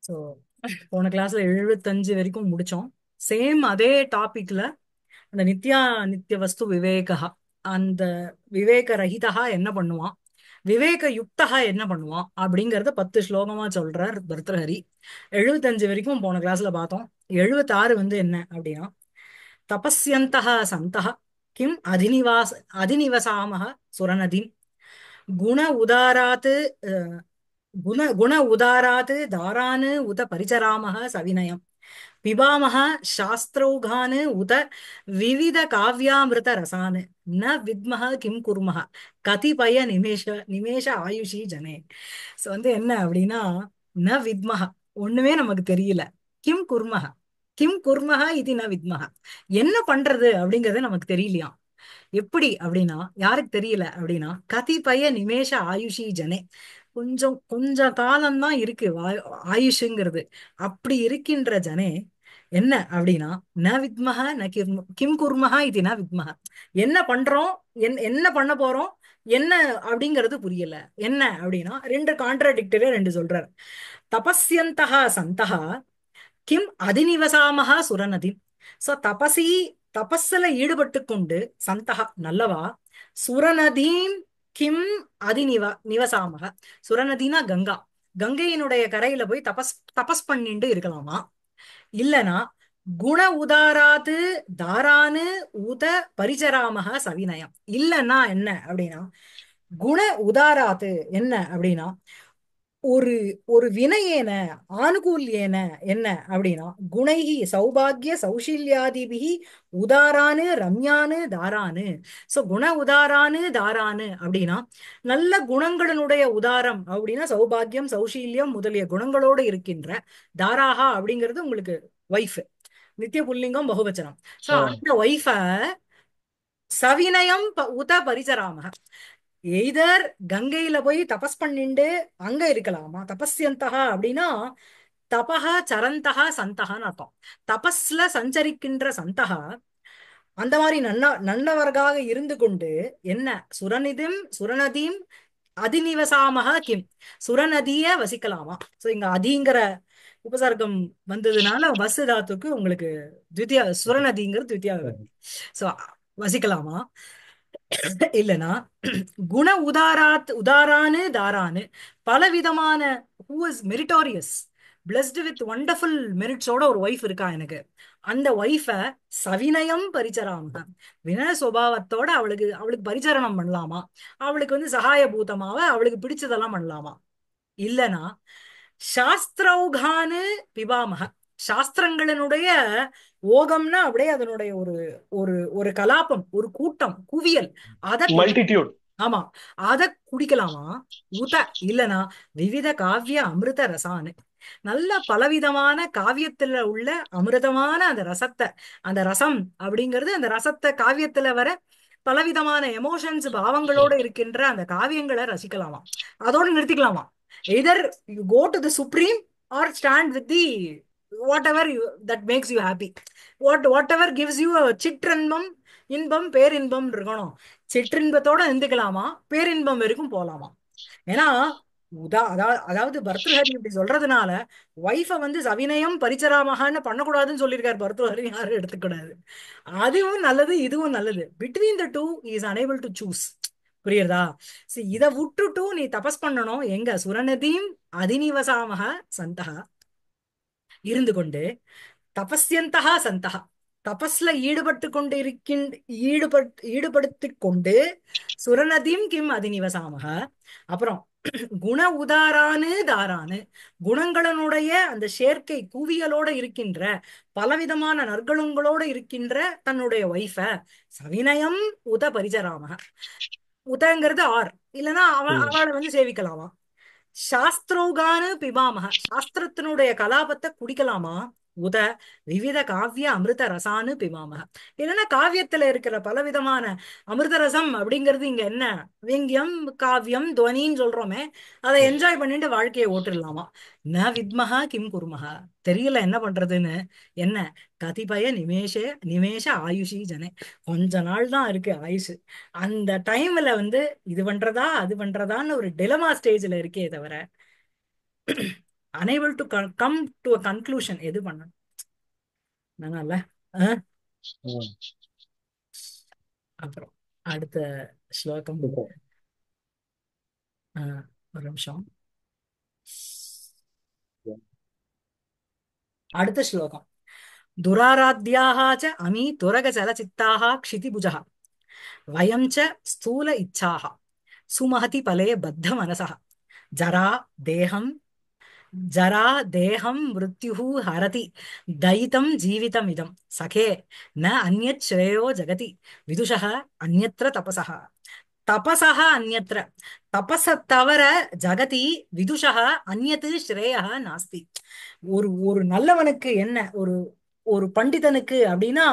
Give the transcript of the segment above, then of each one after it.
So போன கிளாஸ்ல 75 வரைக்கும் முடிச்சோம். சேம் அதே டாபிக்ல அந்த நித்யா நித்திய வஸ்து விவேகா, அந்த விவேக ரஹிதா என்ன பண்ணுவான், விவேக யுக்தா என்ன பண்ணுவான் அப்படிங்கறத 10 ஸ்லோகமா சொல்றார் பர்தஹரி. 75 வரைக்கும் போன கிளாஸ்ல பார்த்தோம். 76 வந்து என்ன அப்படின்னா, தபஸ்யந்தः சந்தः கிம் அதிநிவசாமः சுரநதிம் குண உதாராத் குண உதாராத் தாரான் உத பரிச்சராமः சவினயம் பிபாமः சாஸ்திரௌகான் உத விவித காவ்யாமிருத ரசான் ந வித்மஹ கிம் குர்மஹ கதிபய நிமேஷ ஆயுஷி ஜனே. ஸோ வந்து என்ன அப்படின்னா, ந வித்மஹ ஒண்ணுமே நமக்கு தெரியல, கிம் குர்மஹ இது ந வித்மஹ என்ன பண்றது அப்படிங்கறது நமக்கு தெரியலையாம். எப்படி அப்படின்னா, யாருக்கு தெரியல அப்படின்னா, கதிபய நிமேஷ ஆயுஷி ஜனே, கொஞ்சம் கொஞ்ச காலம்தான் இருக்கு ஆயுஷுங்கிறது. அப்படி இருக்கின்ற ஜனே என்ன அப்படின்னா, ந வித்மஹ ந கிம் குர்மஹ இது ந வித்மஹ என்ன பண்றோம், என்ன பண்ண போறோம், என்ன அப்படிங்கிறது புரியல. என்ன அப்படின்னா, ரெண்டு கான்ட்ராடிக்டரி ரெண்டு சொல்றார். தபஸ்யந்தஹ சந்தஹ கிம் அதிநிவசாமஹ சுரநதி. சோ தபசி, தபஸ்ல ஈடுபட்டு கொண்டு சந்தகா நல்லவா, சுரநதீம் கிம் நிவசாமக. சுரநதினா கங்கா, கங்கையினுடைய கரையில போய் தபஸ் தபஸ் பண்ணிட்டு இருக்கலாமா. இல்லனா குண உதாராத்து தாரானு உத பரிச்சராமக சவிநயம். இல்லன்னா என்ன அப்படின்னா, குண உதாராத்து என்ன அப்படின்னா, ஒரு ஒரு வினையேன ஆனுகூல்யேன என்ன அப்படின்னா, குணைஹி சௌபாகிய சௌஷில்யாதிபிகி உதாரானு ரம்யானு தாரானு. சோ குண உதாரானு தாரானு அப்படின்னா, நல்ல குணங்களினுடைய உதாரம் அப்படின்னா சௌபாகியம் சௌஷீல்யம் முதலிய குணங்களோடு இருக்கின்ற தாராகா அப்படிங்கிறது உங்களுக்கு ஒய்ஃப், நித்திய புல்லிங்கம் பகுவச்சனம். சோ அந்த ஒய்ஃப சவினயம் உத பரிசராம, எய்தர் கங்கையில போய் தபஸ் பண்ணிண்டு அங்க இருக்கலாமா. தபஸ்யந்தகா அப்படின்னா தபஹ சரந்தகா சந்தகான்னு அர்த்தம். தபஸ்ல சஞ்சரிக்கின்ற சந்தகா அந்த மாதிரி நல்லவர்களாக இருந்து கொண்டு என்ன சுரநதியும் அதிநிவசாமக கிம், சுரநதிய வசிக்கலாமா. சோ இங்க அதிங்கிற உபசர்க்கம் வந்ததுனால வசு தாத்துக்கு உங்களுக்கு த்விதியா சுரநதிங்கிறது த்விதியா விபக்தி. சோ வசிக்கலாமா. இல்லனா குண உதாரானு தாரானு, பலவிதமான who is meritorious blessed with wonderful மெரிட்ஸோட ஒரு ஒய்ஃப் இருக்கா எனக்கு, அந்த ஒய்ஃப சவினயம் பரிச்சராம, வினய சுபாவத்தோட அவளுக்கு அவளுக்கு பரிச்சரணம் பண்ணலாமா, அவளுக்கு வந்து சகாய பூதமாவ அவளுக்கு பிடிச்சதெல்லாம் பண்ணலாமா. இல்லனா சாஸ்திரௌகானு பிபாமக, சாஸ்திரங்களினுடைய ஓகம்னா அப்படியே அதனுடைய ஒரு ஒரு ஒரு கலாபம், ஒரு கூட்டம் குவியல், அத மல்டிடியூட். ஆமா அத குடிக்கலாமா. உத இல்லனா விவித காவிய அமிர்த ரசானு, நல்ல பலவிதமான காவியத்துல உள்ள அமிர்தமான அந்த ரசத்தை, அந்த ரசம் அப்படிங்கிறது அந்த ரசத்தை காவியத்துல வர பலவிதமான எமோஷன்ஸ் பாவங்களோட இருக்கின்ற அந்த காவியங்களை ரசிக்கலாமா. அதோட நிறுத்திக்கலாமா. Either you go to the supreme or stand with the whatever that makes you happy. Whatever gives you சிற்றின்பம், இன்பம் பேரின்பம் இருக்கணும். சிற்றின்பத்தோட நின்றுக்கலாமா, பேரின்பம் வரைக்கும் போலாமா. ஏன்னா அதாவது பர்தஹரி இப்படி சொல்றதுனால ஒய்ஃப வந்து சவினயம் பரிச்சராமகான்னு பண்ணக்கூடாதுன்னு சொல்லியிருக்காரு பர்தஹரி. யாரும் எடுத்துக்கூடாது. அதுவும் நல்லது, இதுவும் நல்லது. Between the two is unable to choose. புரியுறதா. சரி, இத விட்டுட்டு நீ தபஸ் பண்ணணும் எங்க, சுரநதியும் அதிநிவசாமக சந்தகா இருந்து கொண்டு, தபஸ்யந்தகா சந்தகா தபஸ்ல ஈடுபட்டு கொண்டு ஈடுபடுத்திக் கொண்டு, சுரநதியும் கிம் அதிநிவசாமக, அப்புறம் குண உதாரானு தாரானு, குணங்களினுடைய அந்த சேர்க்கை குவியலோட இருக்கின்ற பலவிதமான நற்குணங்களோட இருக்கின்ற தன்னுடைய ஒய்ஃப சவினயம் உத பரிச்சராமக, உதங்கிறது ஆர் இல்லைன்னா அவளை வந்து சேவிக்கலாமா. சாஸ்திரோகானு பிபாமக, சாஸ்திரத்தினுடைய கலாபத்தை குடிக்கலாமா. உத விவித காவிய அமிர்த ரசானு பிபாமக, இல்லைன்னா காவியத்துல இருக்கிற பலவிதமான அமிர்த ரசம் அப்படிங்கிறது இங்க என்ன, விங்கியம் காவியம் துவனின்னு சொல்றோமே, அதை என்ஜாய் பண்ணிட்டு வாழ்க்கையை ஓட்டிடலாமா. ந வித்மஹா கிம் குருமஹா, தெரியல என்ன பண்றதுன்னு. என்ன கதிபய நிமேஷ ஆயுஷி ஜனே, கொஞ்ச நாள் தான் இருக்கு ஆயுஷு. அந்த டைம்ல வந்து இது பண்றதா அது பண்றதான்னு ஒரு டிலமா ஸ்டேஜ்ல இருக்கே தவிர unable to come to a conclusion எது பண்ணணும் நல்லா அஹ், ம். அப்புறம் அடுத்த ஸ்லோகம் சூப்பர். ஒரு நிமிஷம். அடுத்த ஸ்லோகம். துராராத்யாः च अमी तुरगचलचित्ताः क्षितिभुजः वयं च स्थूल इच्छाः सुमहति फले बद्धमनसः जरा देहं जरा देहं मृत्युः हरति दयितं जीवितमिदं सखे न अन्यत् श्रेयो जगति विदुषः अन्यत्र तपसः தபசஹ அந்யத்ர தபஸ தவிர ஜகதி விதுஷः அந்யத் ஸ்ரேயः நாஸ்தி. ஒரு ஒரு நல்லவனுக்கு என்ன ஒரு ஒரு பண்டிதனுக்கு அப்படின்னா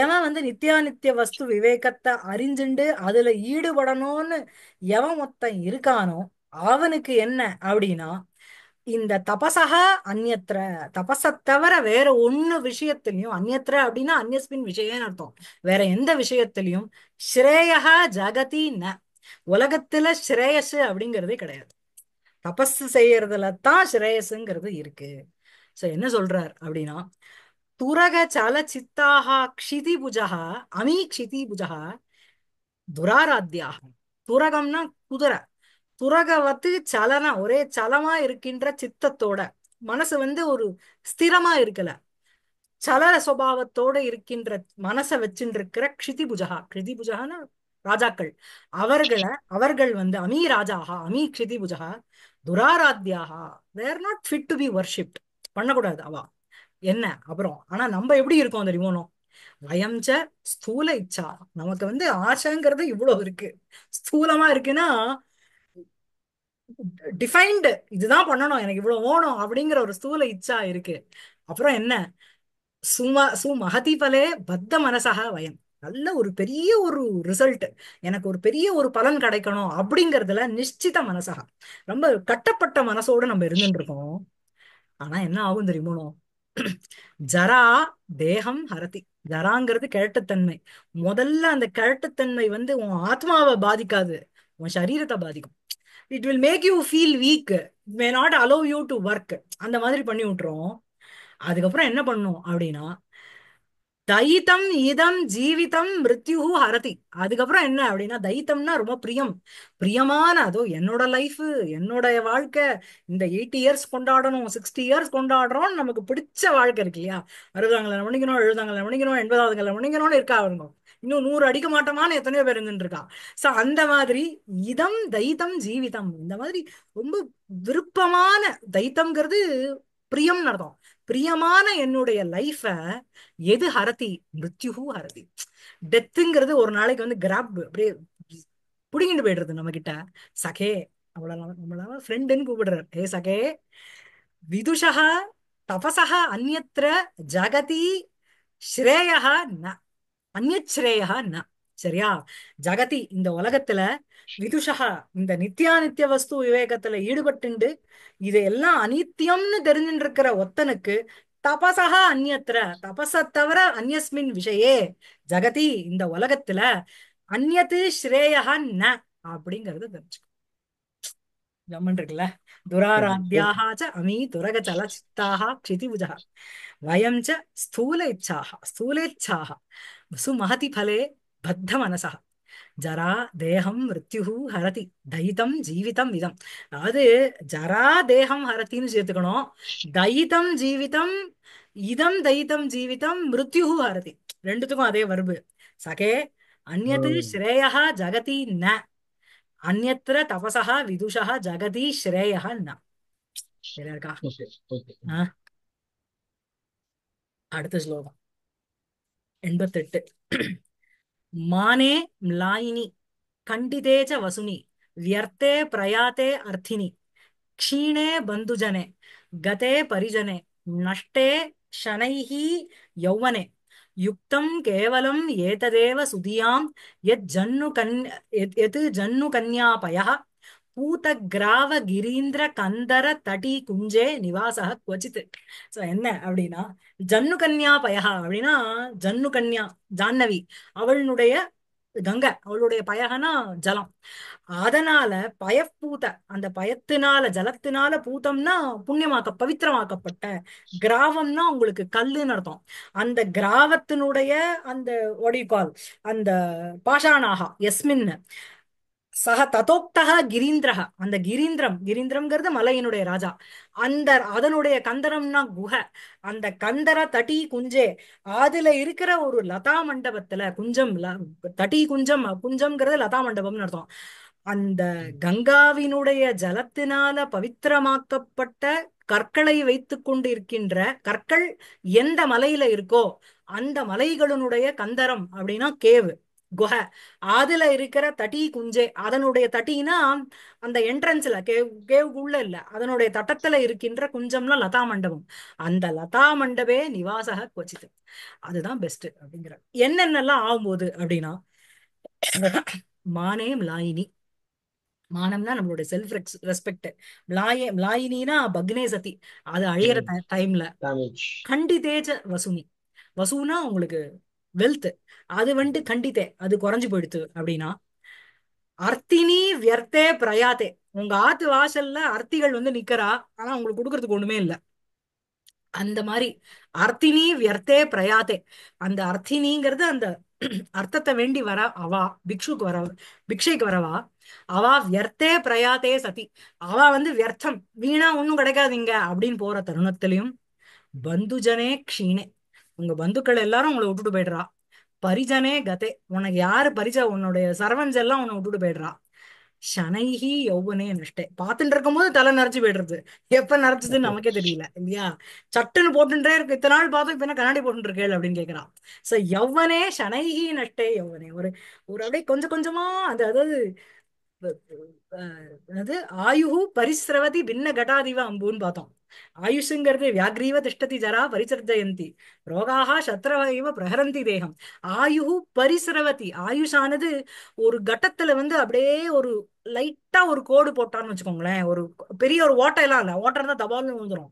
எவன் வந்து நித்தியானித்திய வஸ்து விவேகத்தை அறிஞ்சுண்டு அதுல ஈடுபடணும்னு எவன் மொத்தம் இருக்கானோ அவனுக்கு என்ன அப்படின்னா இந்த தபசக அந்யத்ர தபஸ தவிர வேற ஒண்ணு விஷயத்திலையும் அந்யத்ர அப்படின்னா அந்யஸ்மின் விஷயம்னு அர்த்தம். வேற எந்த விஷயத்திலையும் ஸ்ரேயஹ ஜகதி ந உலகத்துல ஸ்ரேயஸ் அப்படிங்கிறதே கிடையாது. தபஸ் செய்யறதுல தான் ஸ்ரேயஸுங்கிறது இருக்கு. சோ என்ன சொல்றார் அப்படின்னா துரக சல சித்தாக க்ஷிதிபுஜா அமீ க்ஷிதிபுஜா துராராத்யாக. துரகம்னா குதிரை. துரகவத்து சலனா ஒரே சலமா இருக்கின்ற சித்தத்தோட மனசு வந்து ஒரு ஸ்திரமா இருக்கல சல சுபாவத்தோட இருக்கின்ற மனசை வச்சுட்டு இருக்கிற க்ஷிதிபுஜகா. க்ஷிதிபுஜகான ராஜாக்கள். அவர்கள் வந்து அமீ ராஜாஹா அமீ க்ஷிதிபுஜகா துராராத்யாஹா they're not fit to be worshipped. பண்ணக்கூடாது அவ என்ன. அப்புறம் ஆனா நம்ம எப்படி இருக்கோம் தெரியுமோ வயம்ச ஸ்தூல இச்சா. நமக்கு வந்து ஆசைங்கிறது இவ்வளவு இருக்கு. ஸ்தூலமா இருக்குன்னா டிஃபைன்டு இதுதான் பண்ணணும் எனக்கு இவ்வளவு ஓணும் அப்படிங்கிற ஒரு ஸ்தூல இச்சா இருக்கு. அப்புறம் என்ன சுமஹதி பலே பத்த மனசக வயம். நல்ல ஒரு பெரிய ஒரு ரிசல்ட் எனக்கு ஒரு பெரிய ஒரு பலன் கிடைக்கணும் அப்படிங்கறதுல நிச்சித மனசக ரொம்ப கட்டப்பட்ட மனசோட நம்ம இருந்துட்டு இருக்கோம். ஆனா என்ன ஆகும் தெரியுமோ ஜரா தேகம் ஹரதி. ஜராங்கிறது கிழட்டுத்தன்மை. முதல்ல அந்த கிழட்டுத்தன்மை வந்து உன் ஆத்மாவை பாதிக்காது, உன் சரீரத்தை பாதிக்கும். It will make you feel weak, may not allow you to work. அந்த மாதிரி பண்ணி விட்டுரும். அதுக்கப்புறம் என்ன பண்ணும் அப்படின்னா தைத்தம் இதம் ஜீவிதம் மிருத்யுஹு ஹரதி. அதுக்கப்புறம் என்ன அப்படின்னா தைத்தம்னா ரொம்ப பிரியம். பிரியமான அதோ என்னோட லைஃப் என்னோட வாழ்க்கை இந்த 80 இயர்ஸ் கொண்டாடணும் 60 இயர்ஸ் கொண்டாடுறோம் நமக்கு பிடிச்ச வாழ்க்கை இருக்கு இல்லையா. 60ஆம் கல்யாணம் பண்ணிக்கணும் 70ஆம் கல்யாணம் பண்ணிக்கணும் 80வது கல்யாணம் பண்ணிக்கணும்னு இருக்கா இருக்கும். இன்னும் 100 அடிக்க மாட்டோமான்னு எத்தனையோ பேர் இருந்துட்டு இருக்கா. சோ அந்த மாதிரி இதம் தைத்தம் ஜீவிதம் இந்த மாதிரி ரொம்ப விருப்பமான தைத்தம்ங்கிறது பிரியம்னு அர்த்தம். பிரியமான என்னுடைய லைஃப எது ஹரதி மிருத்யுஹு ஹரதி. டெத்துங்கிறது ஒரு நாளைக்கு வந்து கிராப் அப்படியே புடிங்கிட்டு போயிடுறது நம்ம கிட்ட. சகே அவ்வளவு நம்மளால ஃப்ரெண்டுன்னு கூப்பிடுறாரு. ஹே சகே விதுஷः தபசः அந்யத்ர ஜகதி ஸ்ரேயः ந அந்யத் ஸ்ரேயः ந. சரியா. ஜகதி இந்த உலகத்துல விதுஷா இந்த நித்தியானித்திய வஸ்து விவேகத்துல ஈடுபட்டுண்டு இதெல்லாம் அனித்தியம்னு தெரிஞ்சுட்டு இருக்கிற ஒத்தனுக்கு தபசக அந்யத்ர தபஸ தவிர அந்யஸ்மின் விஷயே ஜகதி இந்த உலகத்துல அந்யத்து ஸ்ரேயஹ ந அப்படிங்கறது தெரிஞ்சுக்கோ. ஜம்மன் இருக்குல்ல. துராராத்யாஹ ச அமீ துரக சலசித்தாஹ க்ஷிதிபுஜः வயம் ச ஸ்தூல இச்சாஹ ஸ்தூலேச்சாஹ சுமஹதி ஃபலே பத்த மனசः ஜரா தேகம் மிருத்யுஹு ஹரதி தைத்தம் ஜீவிதம் இதம். அதாவது ஜரா தேகம் ஹரத்தின்னு சேர்த்துக்கணும். தைத்தம் ஜீவிதம் இதம் தைத்தம் ஜீவிதம் மிருத்யுஹு ஹரதி ரெண்டுத்துக்கும் அதே வருபு. சகே அந்யத் ம். ஸ்ரேயः ஜகதி ந அந்யத்ர தபசः விதுஷः ஜகதி ஸ்ரேயः ந. சரியா இருக்கா. ஓகே. ஓகே. ஆ, அடுத்த ஸ்லோகம் 88. மானே ம்லாயினி खण्डिते च वसुनि व्यर्थे प्रयाते अर्थिनि क्षीणे बन्धुजने गते परिजने नष्टे शनैः यौवने युक्तं केवलम् एतदेव सुधियां यत् जन्नुकन्यापयः பூதகிராவ கிரீந்திர கந்தர தடி குஞ்சே நிவாசக குவச்சித். சோ என்ன அப்படின்னா ஜன்னு கன்யா பயகா அப்படின்னா ஜன்னு கன்யா ஜான்னவி அவளுடைய கங்கை, அவளுடைய பயகனா ஜலம். அதனால பயப்பூத, அந்த பயத்தினால ஜலத்தினால பூதம்னா புண்ணியமாக்க பவித்திரமாக்கப்பட்ட, கிராவம்னா உங்களுக்கு கல்லுன்னு அர்த்தம். அந்த கிராவத்தினுடைய அந்த ஒடிகால் அந்த பாஷாணாக எஸ்மின் சக ததோக்தக கிரீந்திரஹ, அந்த கிரீந்திரம், கிரீந்திரம்ங்கிறது மலையினுடைய ராஜா. அந்த அதனுடைய கந்தரம்னா குஹை. அந்த கந்தர தடி குஞ்சே, அதுல இருக்கிற ஒரு லதா மண்டபத்துல குஞ்சம் தடி குஞ்சம், குஞ்சம்ங்கிறது லதா மண்டபம்னு அர்த்தம். அந்த கங்காவினுடைய ஜலத்தினால பவித்திரமாக்கப்பட்ட கற்களை வைத்துக் கொண்டு இருக்கின்ற கற்கள் எந்த மலையில இருக்கோ அந்த மலைகளினுடைய கந்தரம் அப்படின்னா கேவ், குஹை. அதுல இருக்கிற தடி குஞ்சே, அதனுடைய தட்டினா அந்த என்ட்ரன்ஸ்ல கேவுக்குள்ள இல்ல, அதனுடைய தட்டத்துல இருக்கின்ற குஞ்சம்னா லதா மண்டபம். அந்த லதா மண்டபே நிவாசக கொச்சித். அதுதான் பெஸ்ட் அப்படிங்கிற. என்னென்னலாம் ஆகும்போது அப்படின்னா, மானே மிலாயினி, மானம்னா நம்மளுடைய செல்ஃப் ரெஸ்பெக்ட். மிலாயினா பக்னே சதி, அது அழியிற டைம்ல. damage. கண்டிதேஜ வசுமி, வசூனா உங்களுக்கு வெல்த், அது வந்துட்டு கண்டித்தே அது குறைஞ்சு போயிடுத்து அப்படின்னா. அர்த்தினி வியர்த்தே பிரயாத்தே, உங்க ஆத்து வாசல்ல அர்த்திகள் வந்து நிக்கிறா, ஆனா உங்களுக்கு கொடுக்கறதுக்கு ஒண்ணுமே இல்ல. அந்த மாதிரி அர்த்தினி வியர்த்தே பிரயாத்தே, அந்த அர்த்தினிங்கிறது அந்த அர்த்தத்தை வேண்டி வர அவா, பிக்ஷுக்கு வர, பிக்ஷைக்கு வரவா, அவா வியர்த்தே பிரயாத்தே சதி, அவா வந்து வியர்த்தம் வீணா ஒண்ணும் கிடைக்காதீங்க அப்படின்னு போற தருணத்திலையும், பந்துஜனே க்ஷீணே, உங்க பந்துக்கள் எல்லாரும் உங்களை விட்டுட்டு போயிடுறா. பரிஜனே கதே, உனக்கு யாரு பரிஜா, உன்னுடைய சர்வன்ஸ் எல்லாம் உன்னை விட்டுட்டு போயிடுறா. ஷனைஹி யௌவனே நஷ்டே, பார்த்துட்டு இருக்கும்போது தலை நரைச்சு போயிடுறது. எப்ப நரைச்சதுன்னு நமக்கே தெரியல இல்லையா? சட்டுன்னு போட்டுட்டே இருக்கு, இத்தனை நாள் பார்த்தோம், இப்ப என்ன கண்ணாடி போட்டு இருக்கேள் அப்படின்னு கேட்கிறான். சோ யௌவனே ஷனைஹி நஷ்டே யௌவனே, ஒரு ஒரு அப்படியே கொஞ்சம் கொஞ்சமா அந்த, அதாவது அது ஆயுஹு பரிஸ்ரவதி பின்ன கட்டாதிவ அம்புன்னு பார்த்தோம். ஆயுஷுங்கிறது வியாக்ரீவ திஷ்டதி ஜரா பரிசர்ஜயந்தி ரோகாஹா சத்ரவ பிரஹரந்தி தேகம். ஆயுஹு பரிஸ்ரவதி, ஆயுஷானது ஒரு கட்டத்துல வந்து அப்படியே ஒரு லைட்டா ஒரு கோடு போட்டான்னு வச்சுக்கோங்களேன், ஒரு பெரிய ஒரு ஓட்டையெல்லாம் இல்ல, ஓட்டை இருந்தா தபால்னு விழுந்துரும்.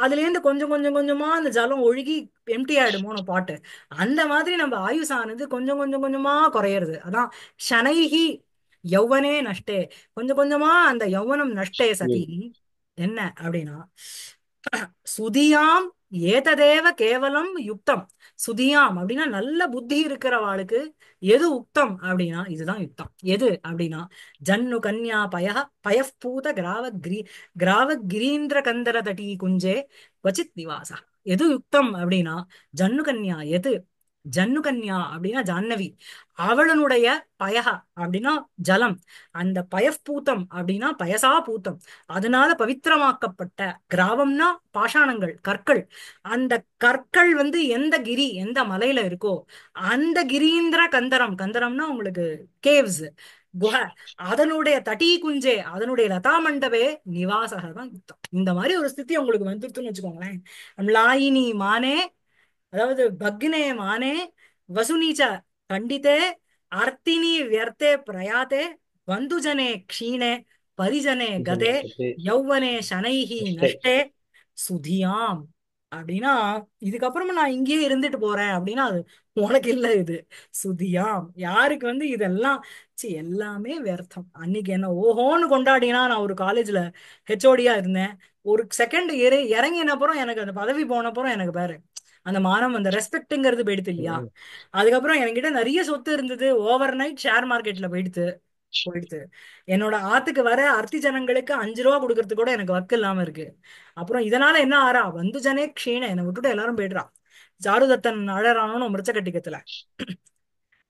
அதுல இருந்து கொஞ்சம் கொஞ்சம் கொஞ்சமா அந்த ஜலம் ஒழுகி எம்டி ஆயிடுமோன்னு பாட்டு. அந்த மாதிரி நம்ம ஆயுசானது கொஞ்சம் கொஞ்சம் கொஞ்சமா குறையிறது. அதான் ஷனைஹி யௌவனே நஷ்டே, கொஞ்சம் கொஞ்சமா அந்த யௌவனம் நஷ்டே சதி. Mm. என்ன அப்படின்னா, சுதியாம் ஏததேவ கேவலம் யுக்தம். சுதியாம் அப்படின்னா நல்ல புத்தி இருக்கிறவாளுக்கு எது உக்தம் அப்படின்னா இதுதான் யுக்தம். எது அப்படின்னா, ஜன்னு கன்யா பயப்பூத கிராவ கிரீந்திர கந்தர தடி குஞ்சே வச்சித் நிவாசா. எது யுக்தம் அப்படின்னா ஜன்னு கன்யா, எது ஜன்னு கன்யா அப்படின்னா ஜான்னவி, அவளனுடைய பயக அப்படின்னா ஜலம், அந்த பயப்பூத்தம் அப்படின்னா பயசா பூத்தம், அதனால பவித்திரமாக்கப்பட்ட, கிராவம்னா பாஷாணங்கள் கற்கள், அந்த கற்கள் வந்து எந்த கிரி எந்த மலையில இருக்கோ அந்த கிரீந்திர கந்தரம், கந்தரம்னா உங்களுக்கு கேவ்ஸ், குஹை, அதனுடைய தடி குஞ்சே, அதனுடைய லதா மண்டபே நிவாசக தான் யுக்தம். இந்த மாதிரி ஒரு ஸ்திதி உங்களுக்கு வந்துருச்சுன்னு வச்சுக்கோங்களேன். லாயினி மானே, அதாவது பக்னே மானே, வசுனீச்ச கண்டிதே, அர்த்தினி வியர்த்தே பிரயாத்தே, பந்துஜனே க்ஷீணே, பரிஜனே கதே, Janakate. யௌவனே ஷனைஹி Nashte. நஷ்டே, சுதியாம் அப்படின்னா இதுக்கப்புறமா நான் இங்கேயே இருந்துட்டு போறேன் அப்படின்னா அது உனக்கு இல்ல. இது சுதியாம் யாருக்கு வந்து இதெல்லாம், எல்லாமே வியர்த்தம். அன்னைக்கு என்ன ஓஹோன்னு கொண்டாடினா, நான் ஒரு காலேஜ்ல ஹெச்ஓடியா இருந்தேன். ஒரு செகண்ட் இறங்கின அப்புறம் எனக்கு அந்த பதவி போன அப்புறம் எனக்கு பாரு அந்த மானம், அந்த ரெஸ்பெக்ட்ங்கிறது போயிடுது இல்லையா? Mm. அதுக்கப்புறம் என்கிட்ட நிறைய சொத்து இருந்தது, ஓவர் நைட் ஷேர் மார்க்கெட்ல போயிடுத்து. என்னோட ஆத்துக்கு வர அர்த்தி ஜனங்களுக்கு 5 ரூபா கொடுக்கறதுக்கு கூட எனக்கு வக்கு இல்லாம இருக்கு. அப்புறம் இதனால என்ன ஆறா, வந்து ஜனே க்ஷீண, என்னை விட்டுட்டு எல்லாரும் போயிடுறா. சாருதத்தன் அழறானோன்னு மிருச்ச கட்டிக்கத்துல,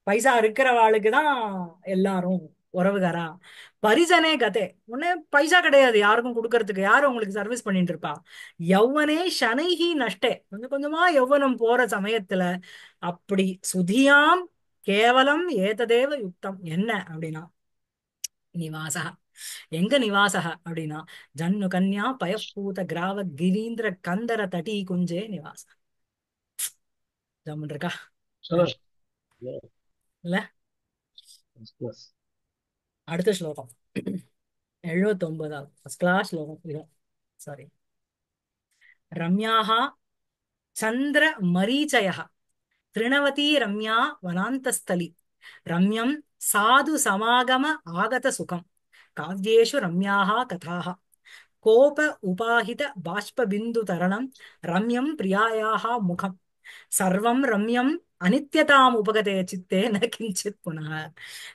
பைசா இருக்கிறவாளுக்கு தான் எல்லாரும் உறவுகாரா. பரிஜனே கதே, உடனே பைசா கிடையாது யாருக்கும் கொடுக்கறதுக்கு, யாரும் உங்களுக்கு சர்வீஸ் பண்ணிட்டு இருப்பா. யௌவனே ஷனைஹி நஷ்டே, கொஞ்சம் கொஞ்சமா யௌவனம் போற சமயத்துல அப்படி சுதியாம் கேவலம் ஏததேவ யுக்தம். என்ன அப்படின்னா நிவாசக, எங்க நிவாசக அப்படின்னா ஜன்னு கன்யா பயப்பூத கிராவ கிரீந்திர கந்தர தடி குஞ்சே நிவாச. ஜம்முன் இருக்கா? Sana. Yeah. இல்ல? Yes, yes. அடுத்த ஸ்லோகம் 79வது ஃபர்ஸ்ட் கிளாஸ் ஸ்லோகம் இது. சாரி. ரம்யாஹ சந்திர மரீச்சயः திருணவதி ரம்யா வனாந்தஸ்தலி ரம்யம் சாது சமாகம ஆகத சுகம் காவ்யேஷு ரம்யாः கதாः கோப உபாஹித பாஷ்ப பிந்து தரணம் ரம்யம் பிரியாயாः முகம் சர்வம் ரம்யம் அனித்யதாம் உபகதே சித்தே ந கிஞ்சித் புனः.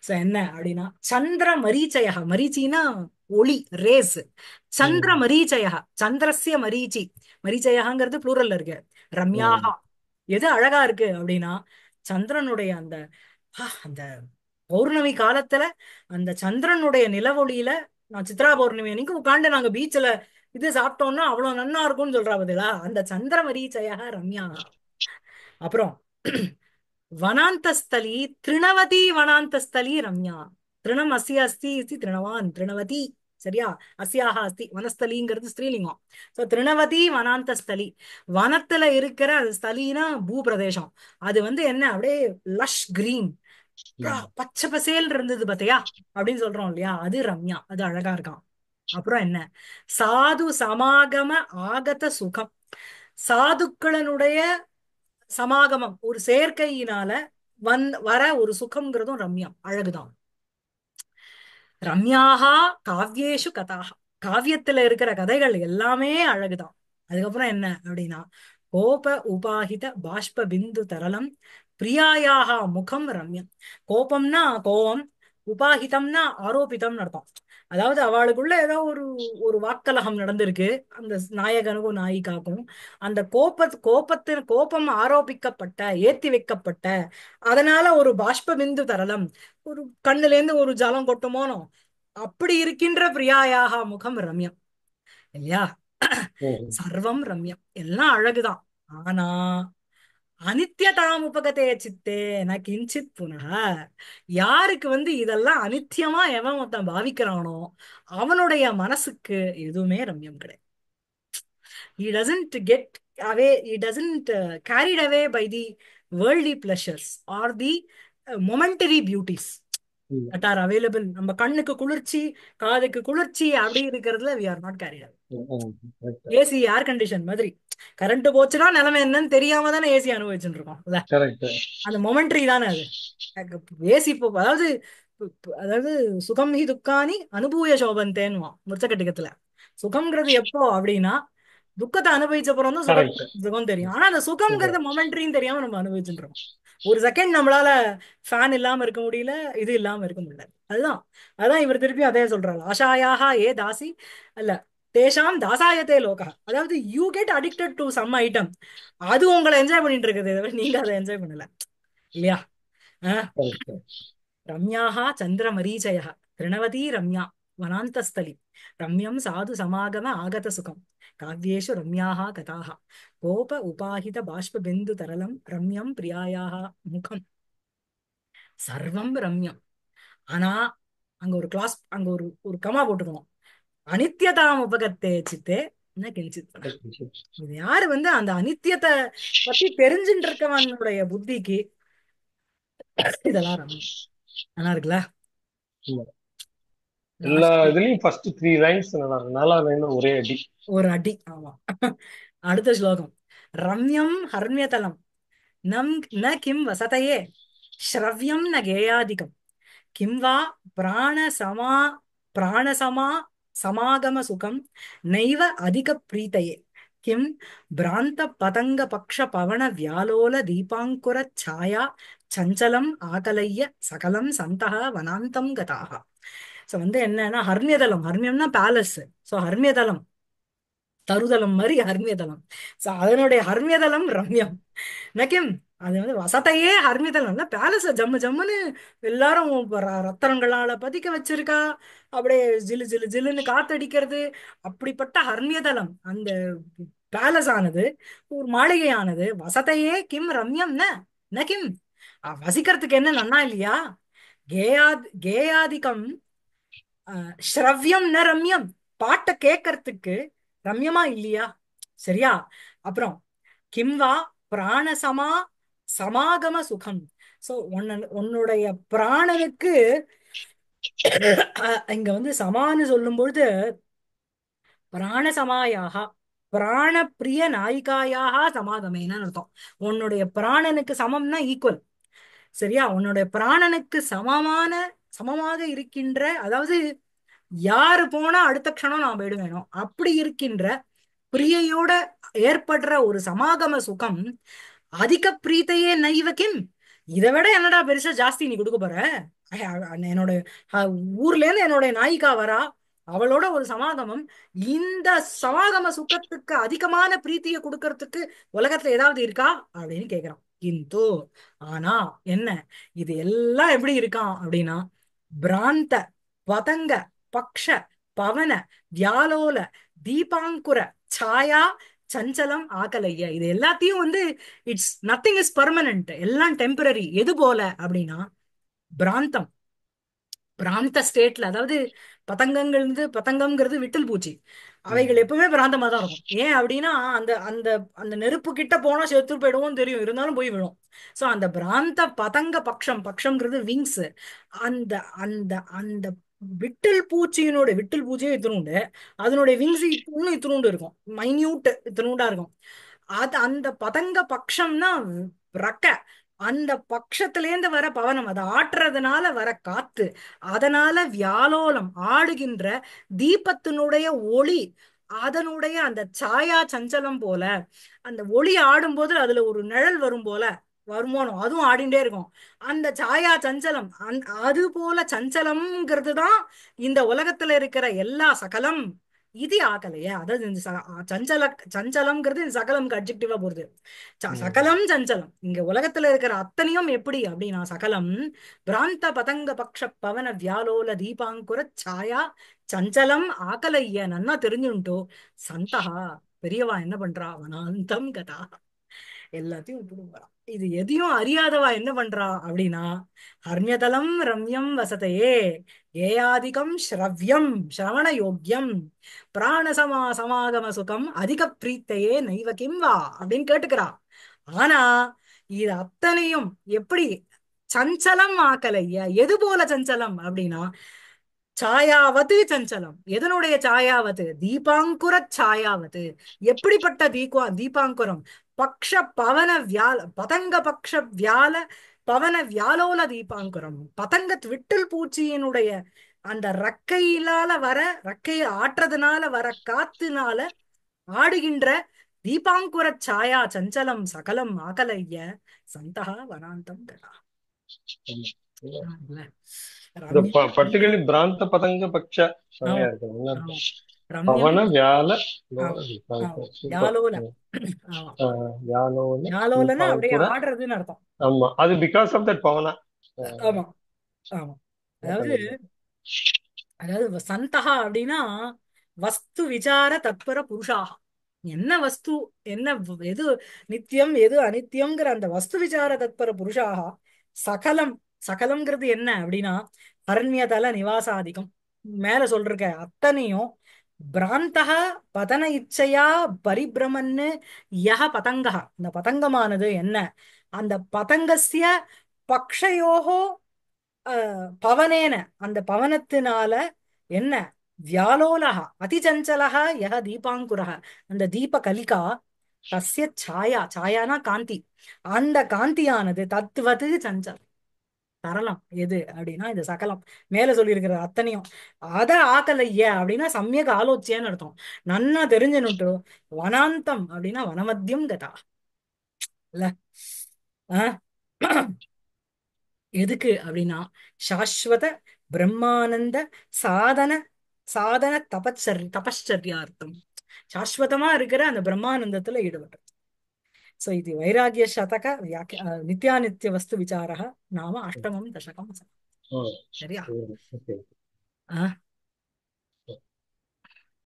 சோ என்ன அப்படின்னா சந்திர மரீச்சய, மரீச்சினா ஒளி, ரேஸ். சந்திர ம். மரீச்சய, சந்திரஸ்ய மரீச்சி, மரீச்சயங்கிறது ப்ளூரல்ல இருக்கு. ம். ரம்யாஹா, எது அழகா இருக்கு அப்படின்னா சந்திரனுடைய அந்த அந்த பௌர்ணமி காலத்துல அந்த சந்திரனுடைய நிலவொளியில, நான் சித்ரா பௌர்ணமி அன்னைக்கு உட்காந்து நாங்க பீச்ல இது சாப்பிட்டோம்னா அவ்வளவு நன்னா இருக்கும்னு சொல்றா பதிலா அந்த சந்திர மரீச்சய ரம்யா. அப்புறம் வனாந்தஸ்தலி திருணவதி வனாந்தஸ்தலி ரம்யா. திருணம் அஸ்ய அஸ்தி இதி திருணவான் திருணவதி. சரியா? அஸ்யாக அஸ்தி வனஸ்தலிங்கிறது ஸ்திரீலிங்கம். சோ திருணவதி வனாந்தஸ்தலி, வனத்துல இருக்கிற அது ஸ்தலினா பூபிரதேசம். அது வந்து என்ன அப்படியே லஷ் கிரீன், ம். பச்சை பசேல் இருந்தது பாத்தியா அப்படின்னு சொல்றோம் இல்லையா, அது ரம்யா, அது அழகா இருக்கான். அப்புறம் என்ன, சாது சமாகம ஆகத சுகம், சாதுக்களினுடைய சமாகமம், ஒரு சேர்க்கையினால வர ஒரு சுகம்ங்கிறதும் ரம்யம், அழகுதான். ரம்யாஹா காவ்யேஷு கதாஹா, காவியத்துல இருக்கிற கதைகள் எல்லாமே அழகுதான். அதுக்கப்புறம் என்ன அப்படின்னா கோப உபாஹித பாஷ்ப பிந்து தரளம் பிரியாயாஹா முகம் ரம்யம். கோபம்னா கோபம், உபாஹிதம்னா ஆரோபிதம்னு அர்த்தம். அதாவது அவளுக்குள்ள ஏதோ ஒரு ஒரு வாக்கலகம் நடந்திருக்கு அந்த நாயகனுக்கும் நாயிகாக்கும். அந்த கோபம் ஆரோபிக்கப்பட்ட, ஏத்தி வைக்கப்பட்ட, அதனால ஒரு பாஷ்ப பிந்து தரளம், ஒரு கண்ணுல இருந்து ஒரு ஜலம் கொட்டுமோனோ அப்படி இருக்கின்ற பிரியாயாக முகம் ரம்யம் இல்லையா. ம். சர்வம் ரம்யம், எல்லாம் அழகுதான். ஆனா அனித்யதாம் உபகதே சித்தே ந கிஞ்சித் புனः. யாருக்கு வந்து இதெல்லாம் அனித்தியமா எவன் ஒருத்தன் பாவிக்கிறானோ அவனுடைய மனசுக்கு எதுவுமே ரம்யம் கிடையாது. He doesn't get he doesn't carried away by the worldly pleasures or the momentary beauties ம். that are available. நம்ம கண்ணுக்கு குளிர்ச்சி, காதுக்கு குளிர்ச்சி அப்படி இருக்கிறதுல we are not carried away. ம். Correct. ஏசி ஏர் கண்டிஷன் மாதிரி, கரண்ட் போச்சுன்னா நிலைமை என்னன்னு தெரியாம தானே ஏசி அனுபவிச்சுட்டு இருக்கோம் இல்ல. Correct. அந்த மொமெண்ட்ரி தானே அது. ஏசி இப்போ அதாவது அதாவது சுகம் ஹி துக்கானி அனுபூய சோபந்தேன்னுவான் முச்சக்கட்டிக்கத்துல. சுகம்ங்கிறது எப்போ அப்படின்னா துக்கத்தை அனுபவிச்ச அப்புறம் தான் Correct. சுகம் தெரியும். ஆனா அந்த சுகம்ங்கிறது Super. மொமெண்ட்ரின்னு தெரியாம நம்ம அனுபவிச்சுட்டு இருக்கோம். ஒரு செகண்ட் நம்மளால ஃபேன் இல்லாம இருக்க முடியல, இது இல்லாம இருக்க முடியல. அதுதான், அதான் இவர் திருப்பி அதே சொல்றாரு, ஆஷாயாக ஏ தாசி அல்ல தேஷாம் தாசாயத்தே லோகா. அதாவது you get addicted to some item, அது உங்களை என்ஜாய் பண்ணிட்டு இருக்குது, தவிர நீங்க அதை என்ஜாய் பண்ணல இல்லையா. அஹ், Correct. ரம்யாः சந்திரமரீச்சயः திருணவதி ரம்யா வனாந்தஸ்தலி ரம்யம் சாது சமாகம ஆகத சுகம் காவ்யேஷு ரம்யாः கதாः கோப உபாஹித பாஷ்ப பிந்து தரலம் ரம்யம் பிரியாயாः முகம் சர்வம் ரம்யம். ஆனா அங்க ஒரு கிளாஸ், அங்க ஒரு ஒரு கமா போட்டுக்கணும், அனித்யதாம் உபகத்தே சித்தே ந கிஞ்சித். Correct. இது யாரு வந்து அந்த அனித்தியத்தை பத்தி தெரிஞ்சுட்டு இருக்கவனுடைய புத்திக்கு இதெல்லாம் ரம்யம். நல்லா இருக்குல்ல. ம். எல்லா லாஸ்ட் இதுலயும் ஃபர்ஸ்ட் 3 லைன்ஸ் நல்லா இருக்கு. 4வது லைன் ஒரே அடி. ஒரு அடி, ஆமா. அடுத்த ஸ்லோகம், ரம்யம் ஹர்மியதலம் நம் ந கிம் வசதயே ஸ்ரவ்யம் ந கேயாதிகம் கிம் வா பிராணசமா பிராணசமா சமாகம சுகம் நைவ அதிக பிரீத்தயே கிம் பிராந்த பதங்க பக்ஷ பவன வியாலோல தீபாங்குர சாயா சஞ்சலம் ஆகலைய சகலம் சந்தக வனாந்தம் கதாக. சோ வந்து என்னன்னா ஹர்மியதலம், ஹர்மியம்னா பேலஸ். சோ ஹர்மியதலம் தருதலம் மாதிரி ஹர்மியதலம். சோ அதனுடைய ஹர்மியதலம் ரம்யம் நக்கிம். அது வந்து வசத்தையே ஹர்மியதலம்ல பேலஸ ஜம்மு ஜம்முன்னு எல்லாரும் ரத்தனங்களால பதிக்க வச்சிருக்கா, அப்படியே ஜிலு ஜிலு ஜிலுன்னு காத்தடிக்கிறது. அப்படிப்பட்ட ஹர்மியதலம் அந்த பேலஸ் ஆனது, ஒரு மாளிகையானது, வசத்தையே கிம் ரம்யம் ந ந கிம், வசிக்கிறதுக்கு என்ன நன்னா இல்லையா. கேயாதிகம் ஸ்ரவ்யம் ந ரம்யம், பாட்டை கேட்கறதுக்கு ரம்யமா இல்லையா. சரியா? அப்புறம் கிம்வா பிராணசமா சமாகம சுகம். சோ உன்னுடைய பிராணனுக்கு இங்க வந்து சமான்னு சொல்லும் பொழுது பிராணசமாயாக பிராண பிரிய நாயிகாயாக சமாகமேன்னு அர்த்தம். உன்னுடைய பிராணனுக்கு சமம்னா ஈக்குவல். சரியா? உன்னுடைய பிராணனுக்கு சமமாக இருக்கின்ற, அதாவது யாரு போனா அடுத்த க்ஷணம் நான் போயிடுவேனோ அப்படி இருக்கின்ற பிரியையோட ஏற்படுற ஒரு சமாகம சுகம் அதிக பிரீத்தையே நைவ கிம். இதை விட என்னடா பெருசா ஜாஸ்தி நீ கொடுக்க போற? என்னோட ஊர்ல இருந்து என்னோட நாயிகா வரா, அவளோட ஒரு சமாகமம். இந்த சமாகம சுகத்துக்கு அதிகமான பிரீத்தியை கொடுக்கறதுக்கு உலகத்துல ஏதாவது இருக்கா அப்படின்னு கேக்குறான். கிந்து, ஆனா என்ன, இது எல்லாம் எப்படி இருக்கான் அப்படின்னா, பிராந்த பதங்க பக்ஷ பவன வியாலோல தீபாங்குர சாயா சஞ்சலம் ஆகலைய, இது எல்லாத்தையும் வந்து இட்ஸ் நத்திங் இஸ் பர்மனன்ட், எல்லாம் டெம்பரரி. எது போல அப்படின்னா, பிராந்தம், பிராந்த ஸ்டேட்ல, அதாவது பதங்கம்ங்கிறது விட்டில் பூச்சி. அவைகள் எப்பவுமே பிராந்தமா தான் இருக்கும். ஏன் அப்படின்னா, அந்த அந்த அந்த நெருப்பு கிட்ட போனா செத்து போயிடுவோம் தெரியும், இருந்தாலும் போய் விழும். சோ அந்த பிராந்த பதங்க பக்ஷம்ங்கிறது விங்ஸ். அந்த அந்த அந்த விட்டில் பூச்சியே இத்தினூண்டு, அதனுடைய விங்ஸ் இன்னும் இத்தினூண்டு இருக்கும், மைன்யூட் இத்தினூண்டா இருக்கும். அது அந்த பதங்க பக்ஷம்னா ரெக்க. அந்த பக்ஷத்திலேந்து வர பவனம், அதை ஆட்டுறதுனால வர காத்து, அதனால வியாலோலம் ஆடுகின்ற தீபத்தினுடைய ஒளி, அதனுடைய அந்த சாயா சஞ்சலம் போல, அந்த ஒளி ஆடும்போது அதுல ஒரு நிழல் வரும் போல வருமானம், அதுவும் ஆடிண்டே இருக்கும். அந்த சாயா சஞ்சலம், அது போல சஞ்சலம்ங்கிறது தான் இந்த உலகத்துல இருக்கிற எல்லா சகலம். இது ஆகலையே, அதாவது இந்த சஞ்சலம்ங்கிறது இந்த சகலம்க்கு அட்ஜெக்டிவா போறது. சகலம் சஞ்சலம், இங்க உலகத்துல இருக்கிற அத்தனையும் எப்படி அப்படின்னா, சகலம் பிராந்த பதங்க பக்ஷ பவன வியாலோல தீபாங்குர சாயா சஞ்சலம் ஆகலைய நன்னா தெரிஞ்சுட்டோ. சந்தகா, பெரியவா என்ன பண்றா, வனாந்தம் கதா, எல்லாத்தையும் விட்டுடுவா. இது எதையும் அறியாதவா என்ன பண்றா அப்படின்னா, ஹர்மியதலம் ரம்யம் வசதையே ஏயாதிகம் ஸ்ரவ்யம் சிரவண யோக்கியம் சமாகம சுகம் அதிக பிரீத்தையே நைவ கிம் வா அப்படின்னு கேட்டுக்கிறா. ஆனா இது அத்தனையும் எப்படி சஞ்சலம் ஆக்கலைய, எது போல சஞ்சலம் அப்படின்னா, சாயாவது சஞ்சலம். எதனுடைய சாயாவது? தீபாங்குர சாயாவது. எப்படிப்பட்ட தீபாங்குரம்? பக்ஷ பவன வியால பதங்க பக்ஷ வியால பவன வியாலோல தீபாங்குரம். பதங்கத் விட்டில் பூச்சியினுடைய அந்த ரெக்கையை ஆட்டுறதுனால வர காத்துனால ஆடுகின்ற தீபாங்குர சாயா சஞ்சலம் சகலம் ஆகலைய சந்தகா வனாந்தம் கதா. இந்த ரம்யம் பர்டிகுலர்லி பிராந்த பதங்க பட்ச ஆமா செமையா இருக்கு. நல்லா ஆமா. இருக்கு. ரம்யம். பவன வியால ஆமா ஆமா. சூப்பர். யாலோல. ஆமா. யானோல யாலோலன்னா அப்படியே தீபாங்குர. ஆடுறதுன்னு அர்த்தம். ஆமா, அது பிகாஸ் ஆஃப் தட் பவனா. ஆமா ஆமா. அதாவது பண்ணிருக்கேன். அதாவது சந்தகா அப்படின்னா வஸ்து விசார தத்பர புருஷாக. என்ன வஸ்து, என்ன எது நித்தியம் எது அனித்தியம்ங்கிற அந்த வஸ்து விசார தத்பர புருஷாக. சகலம், சகலம்ங்கிறது என்ன அப்படின்னா அரண்யதல நிவாசாதிகம், மேல சொல்றக்க அத்தனையும் பிராந்தக பதன இச்சையா பரிபிரமன்னு யஹ பதங்கா. இந்த பதங்கமானது என்ன, அந்த பதங்கஸ்ய பக்ஷயோகோ பவனேன, அந்த பவனத்தினால என்ன, வியாலோலக அதிசஞ்சலக யஹ தீபாங்குரக, அந்த தீப கலிகா தஸ்ய சாயா, சாயானா காந்தி, அந்த காந்தியானது தத்துவது சஞ்சலம் தரலாம். எது அப்படின்னா இது சகலம், மேல சொல்லியிருக்கிற அத்தனையும். அத ஆக்கலைய அப்படின்னா சமயக் ஆலோச்சியன்னு அர்த்தம். நன்னா தெரிஞ்சுனுட்டு வனாந்தம் அப்படின்னா வனமத்தியம் கதா இல்ல. ஆஹ் எதுக்கு அப்படின்னா, சாஸ்வத பிரம்மானந்த சாதன சாதன தபச்சரியார்த்தம், சாஸ்வதமா இருக்கிற அந்த பிரம்மானந்தத்துல ஈடுபடுறது. சோ இது வைராகிய சதக நித்யாநித்திய வஸ்து விசாரः நாம அஷ்டமம் தசகம். சரியா? ஓகே. ஆ